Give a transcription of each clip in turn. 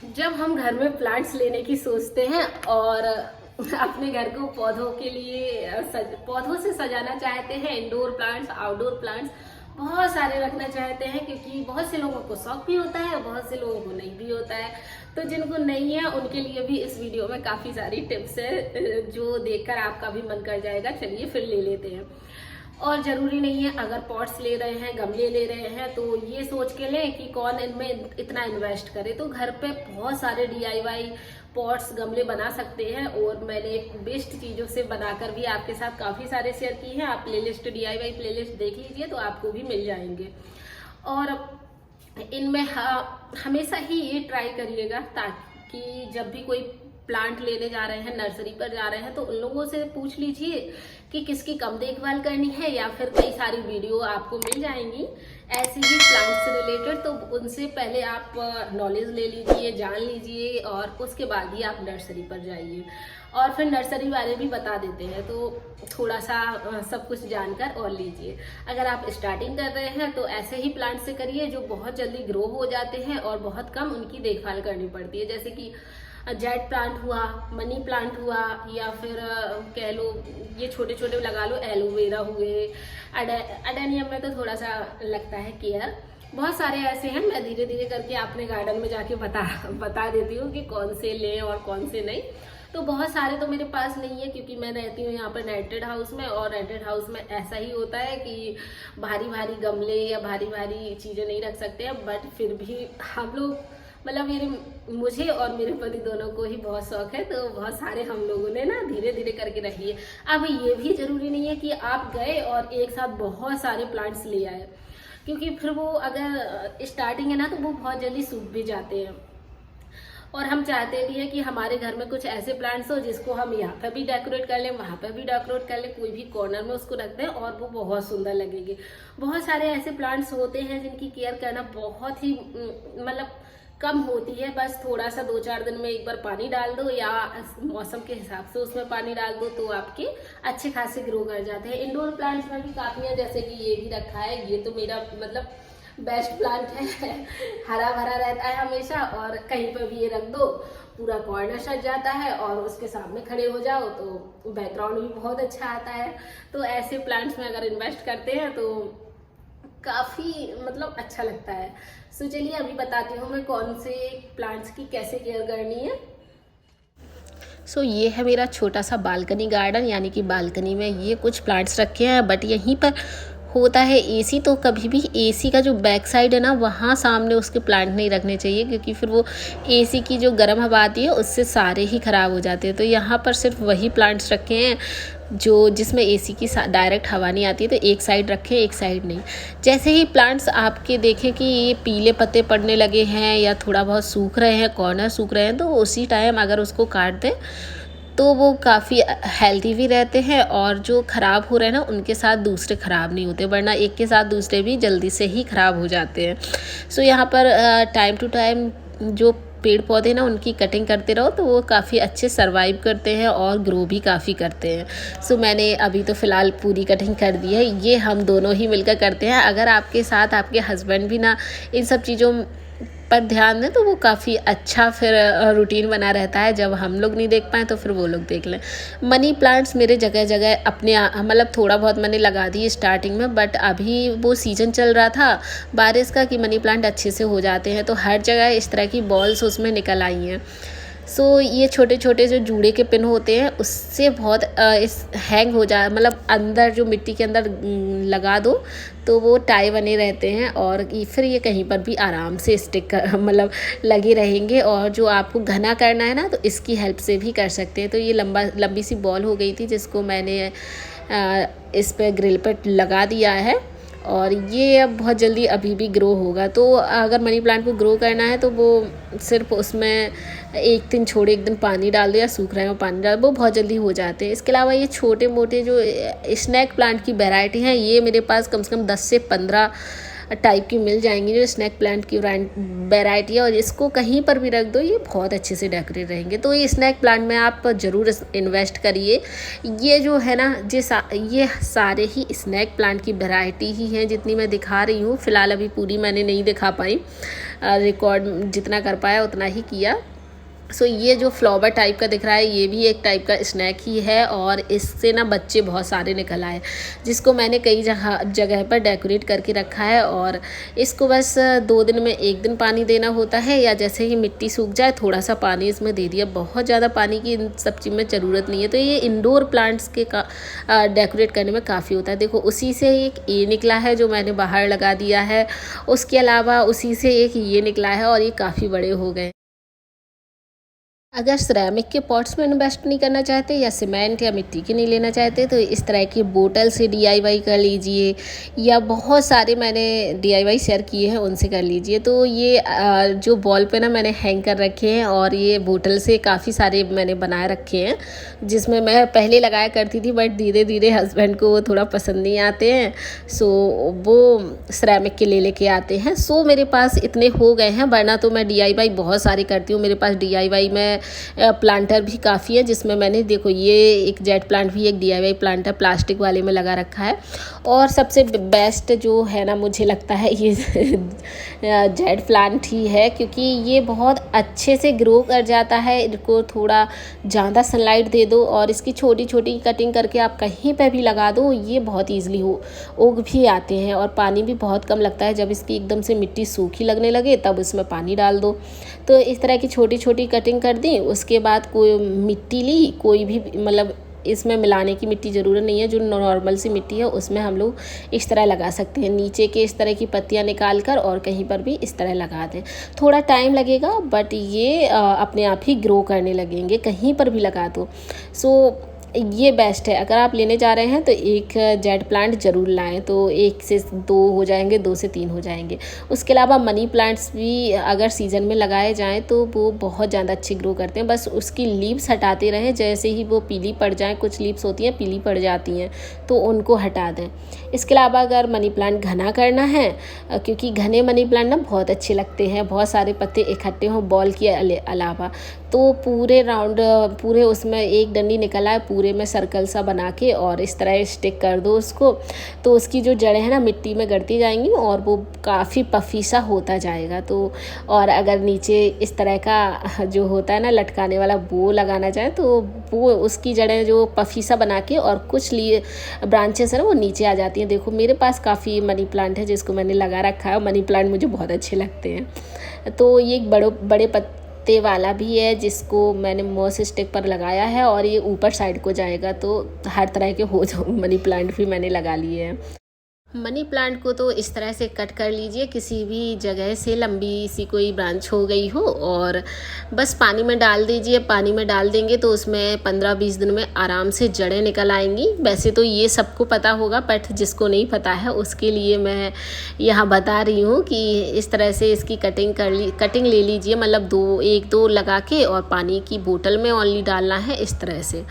जब हम घर में प्लांट्स लेने की सोचते हैं और अपने घर को पौधों के लिए पौधों से सजाना चाहते हैं, इंडोर प्लांट्स, आउटडोर प्लांट्स बहुत सारे रखना चाहते हैं, क्योंकि बहुत से लोगों को शौक भी होता है और बहुत से लोगों को नहीं भी होता है। तो जिनको नहीं है उनके लिए भी इस वीडियो में काफ़ी सारी टिप्स है जो देखकर आपका भी मन कर जाएगा, चलिए फिर ले लेते हैं। और ज़रूरी नहीं है, अगर पॉट्स ले रहे हैं, गमले ले रहे हैं, तो ये सोच के लें कि कौन इनमें इतना इन्वेस्ट करे। तो घर पे बहुत सारे DIY पॉट्स, गमले बना सकते हैं और मैंने बेस्ट चीज़ों से बनाकर भी आपके साथ काफ़ी सारे शेयर किए हैं। आप प्लेलिस्ट, DIY प्लेलिस्ट देख लीजिए तो आपको भी मिल जाएंगे। और इनमें हमेशा ही ये ट्राई करिएगा ताकि जब भी कोई प्लांट लेने जा रहे हैं, नर्सरी पर जा रहे हैं, तो उन लोगों से पूछ लीजिए कि किसकी कम देखभाल करनी है, या फिर कई सारी वीडियो आपको मिल जाएंगी ऐसे ही प्लांट से रिलेटेड। तो उनसे पहले आप नॉलेज ले लीजिए, जान लीजिए और उसके बाद ही आप नर्सरी पर जाइए। और फिर नर्सरी वाले भी बता देते हैं, तो थोड़ा सा सब कुछ जानकर और लीजिए। अगर आप स्टार्टिंग कर रहे हैं तो ऐसे ही प्लांट से करिए जो बहुत जल्दी ग्रो हो जाते हैं और बहुत कम उनकी देखभाल करनी पड़ती है। जैसे कि जेट प्लांट हुआ, मनी प्लांट हुआ, या फिर कह लो ये छोटे छोटे लगा लो, एलोवेरा हुए, अडेनियम में तो थोड़ा सा लगता है केयर। बहुत सारे ऐसे हैं, मैं धीरे धीरे करके अपने गार्डन में जाके बता देती हूँ कि कौन से लें और कौन से नहीं। तो बहुत सारे तो मेरे पास नहीं है, क्योंकि मैं रहती हूँ यहाँ पर रेंटेड हाउस में, और रेंटेड हाउस में ऐसा ही होता है कि भारी भारी गमले या भारी भारी चीज़ें नहीं रख सकते हैं। बट फिर भी हम लोग, मतलब मुझे और मेरे पति दोनों को ही बहुत शौक है, तो बहुत सारे हम लोगों ने ना धीरे धीरे करके रखी है। अब ये भी जरूरी नहीं है कि आप गए और एक साथ बहुत सारे प्लांट्स ले आए, क्योंकि फिर वो अगर स्टार्टिंग है ना तो वो बहुत जल्दी सूख भी जाते हैं। और हम चाहते भी हैं कि हमारे घर में कुछ ऐसे प्लांट्स हो जिसको हम यहाँ पे भी डेकोरेट कर लें, वहाँ पे भी डेकोरेट कर लें, कोई भी कॉर्नर में उसको रख दें और वो बहुत सुंदर लगेंगे। बहुत सारे ऐसे प्लांट्स होते हैं जिनकी केयर करना बहुत ही मतलब कम होती है। बस थोड़ा सा 2-4 दिन में एक बार पानी डाल दो, या मौसम के हिसाब से उसमें पानी डाल दो, तो आपके अच्छे खासे ग्रो कर जाते हैं। इंडोर प्लांट्स में भी काफ़ी है, जैसे कि ये भी रखा है, ये तो मेरा मतलब बेस्ट प्लांट है हरा भरा रहता है हमेशा, और कहीं पर भी ये रख दो पूरा कॉर्नर सज जाता है, और उसके सामने खड़े हो जाओ तो बैकग्राउंड भी बहुत अच्छा आता है। तो ऐसे प्लांट्स में अगर इन्वेस्ट करते हैं तो काफ़ी मतलब अच्छा लगता है। सो चलिए अभी बताती हूँ मैं कौन से प्लांट्स की कैसे केयर करनी है। ये है मेरा छोटा सा बालकनी गार्डन, यानी कि बालकनी में ये कुछ प्लांट्स रखे हैं। बट यहीं पर होता है AC, तो कभी भी AC का जो बैक साइड है ना, वहाँ सामने उसके प्लांट नहीं रखने चाहिए, क्योंकि फिर वो AC की जो गर्म हवा आती है उससे सारे ही ख़राब हो जाते हैं। तो यहाँ पर सिर्फ वही प्लांट्स रखे हैं जो जिसमें AC की डायरेक्ट हवा नहीं आती है, तो एक साइड रखें, एक साइड नहीं। जैसे ही प्लांट्स आपके देखें कि ये पीले पत्ते पड़ने लगे हैं या थोड़ा बहुत सूख रहे हैं, कॉर्नर सूख रहे हैं, तो उसी टाइम अगर उसको काट दें तो वो काफ़ी हेल्दी भी रहते हैं, और जो ख़राब हो रहे हैं ना उनके साथ दूसरे ख़राब नहीं होते, वरना एक के साथ दूसरे भी जल्दी से ही ख़राब हो जाते हैं। यहाँ पर टाइम टू टाइम जो पेड़ पौधे ना उनकी कटिंग करते रहो, तो वो काफ़ी अच्छे सर्वाइव करते हैं और ग्रो भी काफ़ी करते हैं। मैंने अभी तो फ़िलहाल पूरी कटिंग कर दी है, ये हम दोनों ही मिलकर करते हैं। अगर आपके साथ आपके हस्बैंड भी ना इन सब चीज़ों पर ध्यान दें तो वो काफ़ी अच्छा फिर रूटीन बना रहता है। जब हम लोग नहीं देख पाएँ तो फिर वो लोग देख लें। मनी प्लांट्स मेरे जगह जगह अपने मतलब थोड़ा बहुत मैंने लगा दी स्टार्टिंग में, बट अभी वो सीज़न चल रहा था बारिश का कि मनी प्लांट अच्छे से हो जाते हैं, तो हर जगह इस तरह की बॉल्स उसमें निकल आई हैं। ये छोटे छोटे जो जूड़े के पिन होते हैं उससे बहुत इस हैंग हो जा, मतलब अंदर जो मिट्टी के अंदर लगा दो तो वो टाई बने रहते हैं, और फिर ये कहीं पर भी आराम से स्टिक कर मतलब लगे रहेंगे। और जो आपको घना करना है ना तो इसकी हेल्प से भी कर सकते हैं। तो ये लंबी सी बॉल हो गई थी जिसको मैंने इस पर ग्रिल पर लगा दिया है, और ये अब बहुत जल्दी अभी भी ग्रो होगा। तो अगर मनी प्लांट को ग्रो करना है तो वो सिर्फ उसमें एक दिन छोड़े एक दिन पानी डाल दो, या सूख रहे हो पानी डाल, वो बहुत जल्दी हो जाते हैं। इसके अलावा ये छोटे मोटे जो स्नैक प्लांट की वैरायटी हैं, ये मेरे पास कम से कम 10 से 15 टाइप की मिल जाएंगी जो स्नैक प्लांट की वैरायटी है, और इसको कहीं पर भी रख दो ये बहुत अच्छे से डेकोरेट रहेंगे। तो ये स्नैक प्लांट में आप ज़रूर इन्वेस्ट करिए। ये जो है ना ये सारे ही स्नैक प्लांट की वैरायटी ही हैं जितनी मैं दिखा रही हूँ। फ़िलहाल अभी पूरी मैंने नहीं दिखा पाई, रिकॉर्ड जितना कर पाया उतना ही किया। सो ये जो फ्लावर टाइप का दिख रहा है ये भी एक टाइप का स्नैक ही है, और इससे ना बच्चे बहुत सारे निकल आए, जिसको मैंने कई जगह पर डेकोरेट करके रखा है। और इसको बस 2 दिन में 1 दिन पानी देना होता है, या जैसे ही मिट्टी सूख जाए थोड़ा सा पानी इसमें दे दिया। बहुत ज़्यादा पानी की इन सब चीज़ में ज़रूरत नहीं है। तो ये इंडोर प्लांट्स के डेकोरेट करने में काफ़ी होता है। देखो उसी से एक ये निकला है जो मैंने बाहर लगा दिया है, उसके अलावा उसी से एक ये निकला है, और ये काफ़ी बड़े हो गए। अगर सिरेमिक के पॉट्स में इन्वेस्ट नहीं करना चाहते, या सीमेंट या मिट्टी के नहीं लेना चाहते, तो इस तरह की बोतल से DIY कर लीजिए, या बहुत सारे मैंने DIY शेयर किए हैं उनसे कर लीजिए। तो ये जो वॉल पे ना मैंने हैंग कर रखे हैं, और ये बोतल से काफ़ी सारे मैंने बनाए रखे हैं, जिसमें मैं पहले लगाया करती थी, बट धीरे धीरे हस्बैंड को वो थोड़ा पसंद नहीं आते हैं, सो वो सिरेमिक के लेके आते हैं। सो मेरे पास इतने हो गए हैं, वरना तो मैं DIY बहुत सारे करती हूँ। मेरे पास DIY में प्लांटर भी काफ़ी है, जिसमें मैंने देखो ये एक जेट प्लांट भी एक DIY प्लांटर प्लास्टिक वाले में लगा रखा है। और सबसे बेस्ट जो है ना मुझे लगता है ये जेट प्लांट ही है, क्योंकि ये बहुत अच्छे से ग्रो कर जाता है। इनको थोड़ा ज़्यादा सनलाइट दे दो और इसकी छोटी छोटी कटिंग करके आप कहीं पर भी लगा दो, ये बहुत ईजिली उग भी आते हैं, और पानी भी बहुत कम लगता है। जब इसकी एकदम से मिट्टी सूखी लगने लगे तब इसमें पानी डाल दो। तो इस तरह की छोटी छोटी कटिंग कर दी। उसके बाद कोई मिट्टी ली, कोई भी मतलब इसमें मिलाने की मिट्टी ज़रूरत नहीं है, जो नॉर्मल सी मिट्टी है उसमें हम लोग इस तरह लगा सकते हैं। नीचे के इस तरह की पत्तियां निकाल कर और कहीं पर भी इस तरह लगा दें। थोड़ा टाइम लगेगा, बट ये अपने आप ही ग्रो करने लगेंगे, कहीं पर भी लगा दो। सो ये बेस्ट है। अगर आप लेने जा रहे हैं तो एक जेट प्लांट ज़रूर लाएं, तो 1 से 2 हो जाएंगे, 2 से 3 हो जाएंगे। उसके अलावा मनी प्लांट्स भी अगर सीज़न में लगाए जाएं तो वो बहुत ज़्यादा अच्छे ग्रो करते हैं। बस उसकी लीव्स हटाते रहें, जैसे ही वो पीली पड़ जाएं, कुछ लीव्स होती हैं पीली पड़ जाती हैं, तो उनको हटा दें। इसके अलावा अगर मनी प्लांट घना करना है, क्योंकि घने मनी प्लांट ना बहुत अच्छे लगते हैं, बहुत सारे पत्ते इकट्ठे हों बॉल के अलावा, तो पूरे राउंड पूरे उसमें एक डंडी निकल आए, पूरे में सर्कल सा बना के और इस तरह स्टिक कर दो उसको, तो उसकी जो जड़ें हैं ना मिट्टी में गड़ती जाएंगी और वो काफ़ी पफी सा होता जाएगा। तो और अगर नीचे इस तरह का जो होता है ना लटकाने वाला वो लगाना चाहे, तो वो उसकी जड़ें जो पफी सा बना के और कुछ लिए ब्रांचेस है ना वो नीचे आ जाती हैं। देखो मेरे पास काफ़ी मनी प्लांट है जिसको मैंने लगा रखा है। मनी प्लांट मुझे बहुत अच्छे लगते हैं। तो ये एक बड़े पत्ते वाला भी है जिसको मैंने मॉस स्टिक पर लगाया है, और ये ऊपर साइड को जाएगा, तो हर तरह के हो जो मनी प्लांट भी मैंने लगा लिए हैं। मनी प्लांट को तो इस तरह से कट कर लीजिए, किसी भी जगह से लंबी सी कोई ब्रांच हो गई हो, और बस पानी में डाल दीजिए। पानी में डाल देंगे तो उसमें 15-20 दिन में आराम से जड़ें निकल आएंगी। वैसे तो ये सबको पता होगा, बट जिसको नहीं पता है उसके लिए मैं यहाँ बता रही हूँ कि इस तरह से इसकी कटिंग ले लीजिए, मतलब 1-2 लगा के, और पानी की बोतल में ओनली डालना है इस तरह से।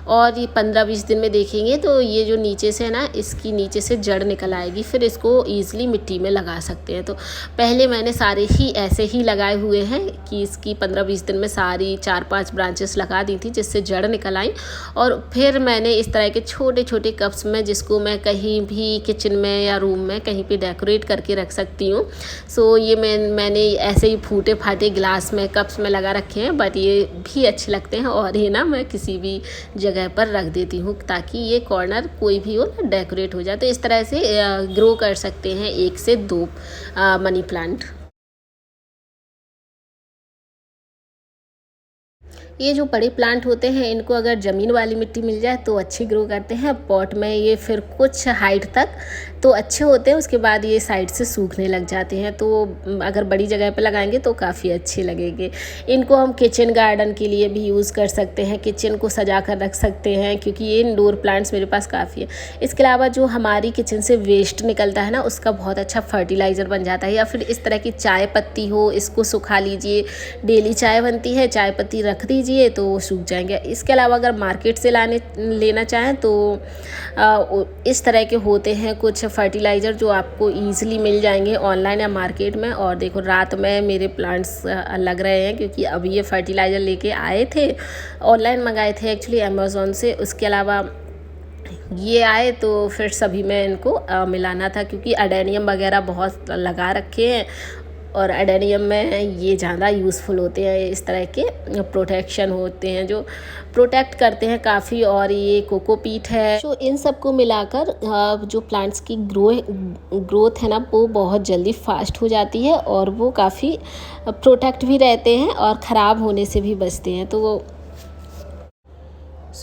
और ये 15-20 दिन में देखेंगे तो ये जो नीचे से है ना, इसकी नीचे से जड़ निकल आएगी, फिर इसको ईजिली मिट्टी में लगा सकते हैं। तो पहले मैंने सारे ही ऐसे ही लगाए हुए हैं कि इसकी 15-20 दिन में सारी 4-5 ब्रांचेस लगा दी थी जिससे जड़ निकल आई, और फिर मैंने इस तरह के छोटे छोटे कप्स में, जिसको मैं कहीं भी किचन में या रूम में कहीं पे डेकोरेट करके रख सकती हूँ। सो ये मैंने ऐसे ही फूटे फाटे ग्लास में कप्स में लगा रखे हैं, बट ये भी अच्छे लगते हैं, और ये ना मैं किसी भी जगह पर रख देती हूँ ताकि ये कॉर्नर कोई भी हो ना डेकोरेट हो जाए। तो इस तरह से ग्रो कर सकते हैं 1 से 2 मनी प्लांट। ये जो बड़े प्लांट होते हैं इनको अगर ज़मीन वाली मिट्टी मिल जाए तो अच्छे ग्रो करते हैं। पॉट में ये फिर कुछ हाइट तक तो अच्छे होते हैं, उसके बाद ये साइड से सूखने लग जाते हैं। तो अगर बड़ी जगह पे लगाएंगे तो काफ़ी अच्छे लगेंगे। इनको हम किचन गार्डन के लिए भी यूज़ कर सकते हैं, किचन को सजा कर रख सकते हैं, क्योंकि ये इंडोर प्लांट्स मेरे पास काफ़ी है। इसके अलावा जो हमारी किचन से वेस्ट निकलता है ना, उसका बहुत अच्छा फर्टिलाइज़र बन जाता है। या फिर इस तरह की चाय पत्ती हो, इसको सुखा लीजिए, डेली चाय बनती है, चाय पत्ती रख दीजिए दीजिए तो वो सूख जाएंगे। इसके अलावा अगर मार्केट से लेना चाहें तो इस तरह के होते हैं कुछ फर्टिलाइज़र जो आपको ईज़िली मिल जाएंगे ऑनलाइन या मार्केट में। और देखो रात में मेरे प्लांट्स लग रहे हैं क्योंकि अभी ये फर्टिलाइज़र लेके आए थे, ऑनलाइन मंगाए थे एक्चुअली अमेज़ोन से। उसके अलावा ये आए तो फिर सभी में इनको मिलाना था क्योंकि अडेनियम वगैरह बहुत लगा रखे हैं और अडेनियम में ये ज़्यादा यूज़फुल होते हैं। इस तरह के प्रोटेक्शन होते हैं जो प्रोटेक्ट करते हैं काफ़ी। और ये कोकोपीट है, तो इन सबको मिलाकर जो प्लांट्स की ग्रोथ है ना वो बहुत जल्दी फास्ट हो जाती है और वो काफ़ी प्रोटेक्ट भी रहते हैं और ख़राब होने से भी बचते हैं। तो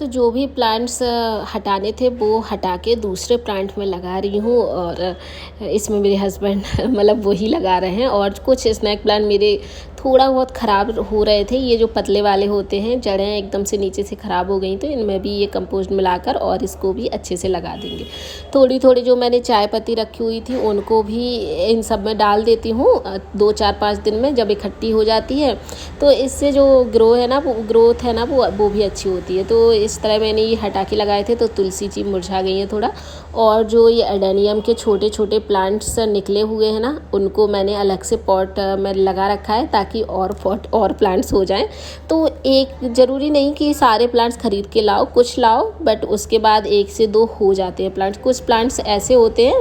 जो भी प्लांट्स हटाने थे वो हटा के दूसरे प्लांट में लगा रही हूँ। और इसमें मेरे हस्बैंड मतलब वही लगा रहे हैं। और कुछ स्नैक प्लांट मेरे थोड़ा बहुत ख़राब हो रहे थे, ये जो पतले वाले होते हैं, जड़ें एकदम से नीचे से ख़राब हो गई तो इनमें भी ये कंपोस्ट मिलाकर और इसको भी अच्छे से लगा देंगे। थोड़ी थोड़ी जो मैंने चाय पत्ती रखी हुई थी उनको भी इन सब में डाल देती हूँ 2-4-5 दिन में। जब इकट्ठी हो जाती है तो इससे जो ग्रोथ है ना वो भी अच्छी होती है। तो इस तरह मैंने ये हटा के लगाए थे तो तुलसी जी मुरझा गई हैं थोड़ा। और जो ये एडेनियम के छोटे छोटे प्लांट्स निकले हुए हैं ना उनको मैंने अलग से पॉट में लगा रखा है ताकि और प्लांट्स हो जाएं। तो एक ज़रूरी नहीं कि सारे प्लांट्स खरीद के लाओ, कुछ लाओ बट उसके बाद 1 से 2 हो जाते हैं प्लांट्स। कुछ प्लांट्स ऐसे होते हैं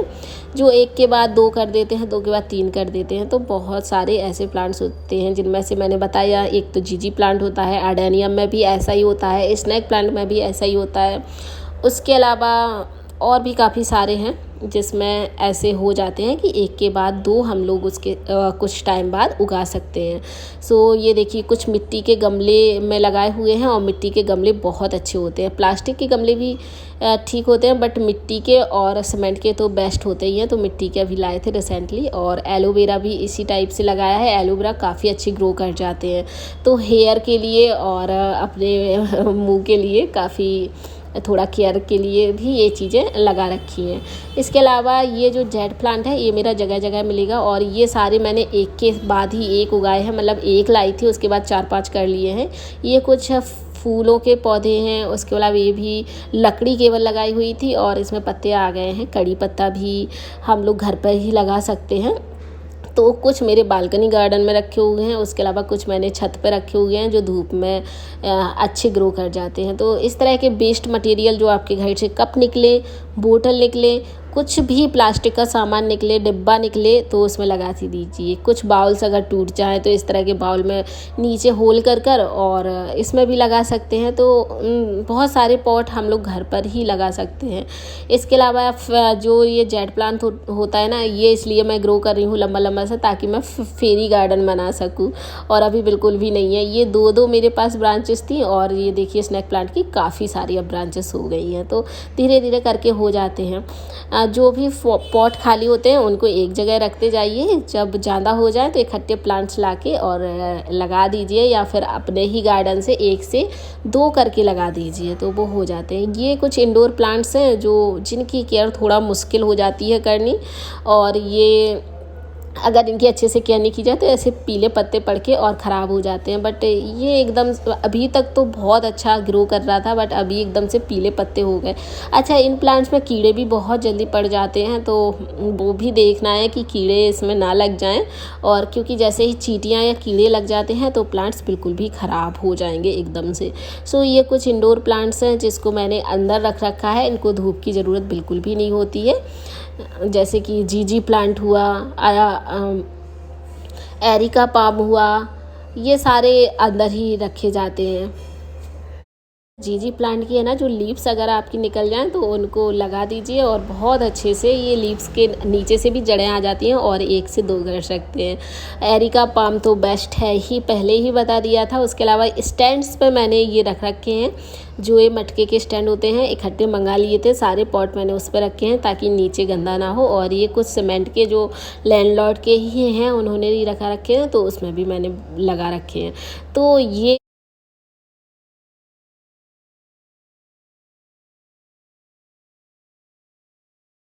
जो 1 के बाद 2 कर देते हैं, 2 के बाद 3 कर देते हैं। तो बहुत सारे ऐसे प्लांट्स होते हैं जिनमें से मैंने बताया एक तो जीजी प्लांट होता है, एडेनियम में भी ऐसा ही होता है, स्नैक प्लांट में भी ऐसा ही होता है। उसके अलावा और भी काफ़ी सारे हैं जिसमें ऐसे हो जाते हैं कि 1 के बाद 2 हम लोग उसके कुछ टाइम बाद उगा सकते हैं। ये देखिए कुछ मिट्टी के गमले में लगाए हुए हैं और मिट्टी के गमले बहुत अच्छे होते हैं। प्लास्टिक के गमले भी ठीक होते हैं बट मिट्टी के और सीमेंट के तो बेस्ट होते ही हैं। तो मिट्टी के अभी लाए थे रिसेंटली। और एलोवेरा भी इसी टाइप से लगाया है। एलोवेरा काफ़ी अच्छी ग्रो कर जाते हैं। तो हेयर के लिए और अपने मुँह के लिए काफ़ी थोड़ा केयर के लिए भी ये चीज़ें लगा रखी हैं। इसके अलावा ये जो जेड प्लांट है ये मेरा जगह जगह मिलेगा। और ये सारे मैंने एक के बाद ही एक उगाए हैं, मतलब एक लाई थी उसके बाद 4-5 कर लिए हैं। ये कुछ फूलों के पौधे हैं। उसके अलावा ये भी लकड़ी केवल लगाई हुई थी और इसमें पत्ते आ गए हैं। कड़ी पत्ता भी हम लोग घर पर ही लगा सकते हैं। तो कुछ मेरे बालकनी गार्डन में रखे हुए हैं, उसके अलावा कुछ मैंने छत पे रखे हुए हैं जो धूप में अच्छे ग्रो कर जाते हैं। तो इस तरह के वेस्ट मटेरियल जो आपके घर से कप निकले, बोतल निकले, कुछ भी प्लास्टिक का सामान निकले, डिब्बा निकले तो उसमें लगा दीजिए। कुछ बाउल्स अगर टूट जाए तो इस तरह के बाउल में नीचे होल कर और इसमें भी लगा सकते हैं। तो बहुत सारे पॉट हम लोग घर पर ही लगा सकते हैं। इसके अलावा जो ये जेड प्लांट होता है ना, ये इसलिए मैं ग्रो कर रही हूँ लंबा लंबा सा ताकि मैं फेरी गार्डन बना सकूँ। और अभी बिल्कुल भी नहीं है। ये 2-2 मेरे पास ब्रांचेस थी और ये देखिए स्नैक प्लांट की काफ़ी सारी अब ब्रांचेस हो गई हैं। तो धीरे धीरे करके हो जाते हैं। जो भी पॉट खाली होते हैं उनको एक जगह रखते जाइए। जब ज़्यादा हो जाए तो इकट्ठे प्लांट्स लाके और लगा दीजिए या फिर अपने ही गार्डन से 1 से 2 करके लगा दीजिए तो वो हो जाते हैं। ये कुछ इंडोर प्लांट्स हैं जिनकी केयर थोड़ा मुश्किल हो जाती है करनी। और ये अगर इनकी अच्छे से केयर नहीं की जाए तो ऐसे पीले पत्ते पड़ के और ख़राब हो जाते हैं। बट ये एकदम अभी तक तो बहुत अच्छा ग्रो कर रहा था बट अभी एकदम से पीले पत्ते हो गए। अच्छा, इन प्लांट्स में कीड़े भी बहुत जल्दी पड़ जाते हैं तो वो भी देखना है कि कीड़े इसमें ना लग जाएं। और क्योंकि जैसे ही चींटियाँ या कीड़े लग जाते हैं तो प्लांट्स बिल्कुल भी ख़राब हो जाएंगे एकदम से। ये कुछ इंडोर प्लांट्स हैं जिसको मैंने अंदर रख रखा है। इनको धूप की ज़रूरत बिल्कुल भी नहीं होती है। जैसे कि जीजी प्लांट हुआ, एरिका पाम हुआ, ये सारे अंदर ही रखे जाते हैं। जीजी प्लांट की है ना जो लीव्स अगर आपकी निकल जाएं तो उनको लगा दीजिए और बहुत अच्छे से ये लीव्स के नीचे से भी जड़ें आ जाती हैं और 1 से 2 कर सकते हैं। एरिका पाम तो बेस्ट है ही, पहले ही बता दिया था। उसके अलावा स्टैंड्स पे मैंने ये रख रखे हैं, जो ये मटके के स्टैंड होते हैं, इकट्ठे मंगा लिए थे सारे पॉट मैंने उस पर रखे हैं ताकि नीचे गंदा ना हो। और ये कुछ सीमेंट के जो लैंडलॉर्ड के ही हैं उन्होंने ही रखे हैं तो उसमें भी मैंने लगा रखे हैं। तो ये